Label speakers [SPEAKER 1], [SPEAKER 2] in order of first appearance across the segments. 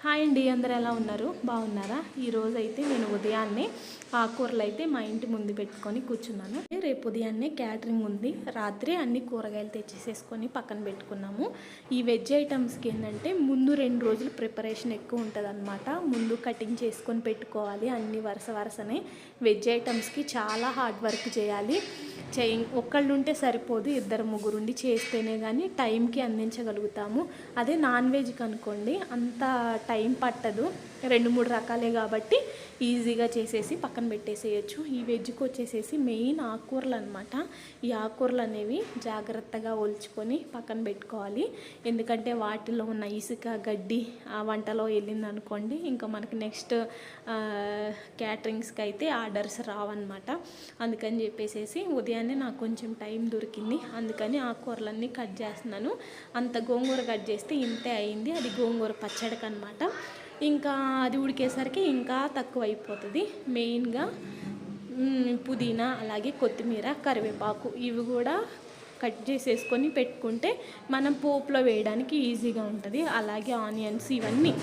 [SPEAKER 1] Hi అండి, అందరు ఎలా ఉన్నారు? బాగున్నారా? ఈరోజు అయితే నేను ఉదయాన్నే ఆకుకూరలు అయితే మా ఇంటి ముందు పెట్టుకొని కూర్చున్నాను. రేపు ఉదయాన్నే క్యాటరింగ్ ఉంది. రాత్రి అన్ని కూరగాయలు తెచ్చేసేసుకొని పక్కన పెట్టుకున్నాము. ఈ వెజ్ ఐటమ్స్కి ఏంటంటే ముందు 2 రోజులు ప్రిపరేషన్ ఎక్కువ ఉంటుంది అనమాట. ముందు కటింగ్ చేసుకొని పెట్టుకోవాలి అన్ని వరుసనే. వెజ్ ఐటమ్స్కి చాలా హార్డ్ వర్క్ చేయాలి. ఒక్కళ్ళు ఉంటే సరిపోదు, 2-3 ఉండి చేస్తేనే కానీ టైంకి అందించగలుగుతాము. అదే నాన్ వెజ్కి అనుకోండి అంత టైం పట్టదు, 2-3 రకాలే కాబట్టి ఈజీగా చేసేసి పక్కన పెట్టేసేయచ్చు. ఈ వెజ్కి వచ్చేసేసి మెయిన్ ఆకుకూరలు అనమాట. ఈ ఆకుకూరలు అనేవి జాగ్రత్తగా ఒలుచుకొని పక్కన పెట్టుకోవాలి. ఎందుకంటే వాటిలో ఉన్న ఇసుక గడ్డి ఆ వంటలో వెళ్ళిందనుకోండి ఇంకా మనకి నెక్స్ట్ క్యాటరింగ్స్కి అయితే ఆర్డర్స్ రావన్నమాట. అందుకని చెప్పేసి ఉదయాన్నే నాకు కొంచెం టైం దొరికింది, అందుకని ఆకుకూరలన్నీ కట్ చేస్తున్నాను. అంత గోంగూర కట్ చేస్తే ఇంతే అయింది. అది గోంగూర పచ్చడికి అనమాట. ఇంకా అది ఉడికేసరికి ఇంకా తక్కువ అయిపోతుంది. మెయిన్గా పుదీనా, అలాగే కొత్తిమీర, కరివేపాకు ఇవి కూడా కట్ చేసేసుకొని పెట్టుకుంటే మనం పోపులో వేయడానికి ఈజీగా ఉంటుంది. అలాగే ఆనియన్స్ ఇవన్నీ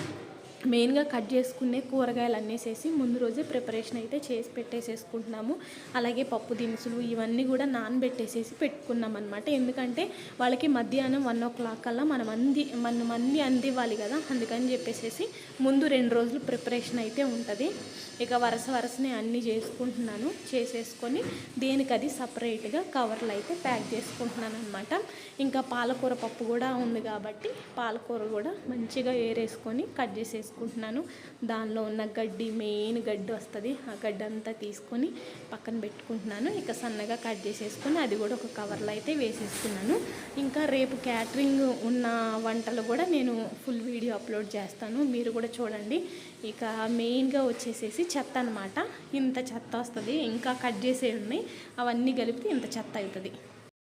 [SPEAKER 1] మెయిన్గా కట్ చేసుకునే కూరగాయలు అన్నేసేసి ముందు రోజే ప్రిపరేషన్ అయితే చేసి పెట్టేసేసుకుంటున్నాము. అలాగే పప్పు దినుసులు ఇవన్నీ కూడా నానబెట్టేసేసి పెట్టుకున్నాం అనమాట. ఎందుకంటే వాళ్ళకి మధ్యాహ్నం 1 o'clock కల్లా మనం అన్నీ అందివ్వాలి కదా. అందుకని చెప్పేసి ముందు 2 రోజులు ప్రిపరేషన్ అయితే ఉంటుంది. ఇక వరుసనే అన్నీ చేసుకుంటున్నాను. చేసేసుకొని దేనికది సపరేట్గా కవర్లు అయితే ప్యాక్ చేసుకుంటున్నాను అనమాట. ఇంకా పాలకూర పప్పు కూడా ఉంది కాబట్టి పాలకూర కూడా మంచిగా ఏరేసుకొని కట్ చేసేసుకుంటున్నాను. దానిలో ఉన్న గడ్డి, మెయిన్ గడ్డి వస్తుంది, ఆ గడ్డి అంతా తీసుకొని పక్కన పెట్టుకుంటున్నాను. ఇక సన్నగా కట్ చేసేసుకొని అది కూడా ఒక కవర్లో అయితే వేసేసుకున్నాను. ఇంకా రేపు క్యాటరింగ్ ఉన్న వంటలు కూడా నేను ఫుల్ వీడియో అప్లోడ్ చేస్తాను, మీరు కూడా చూడండి. ఇక మెయిన్గా వచ్చేసేసి చెత్త అనమాట. ఇంత చెత్త వస్తుంది, ఇంకా కట్ చేసే ఉన్నాయి, అవన్నీ కలిపితే ఇంత చెత్త అవుతుంది.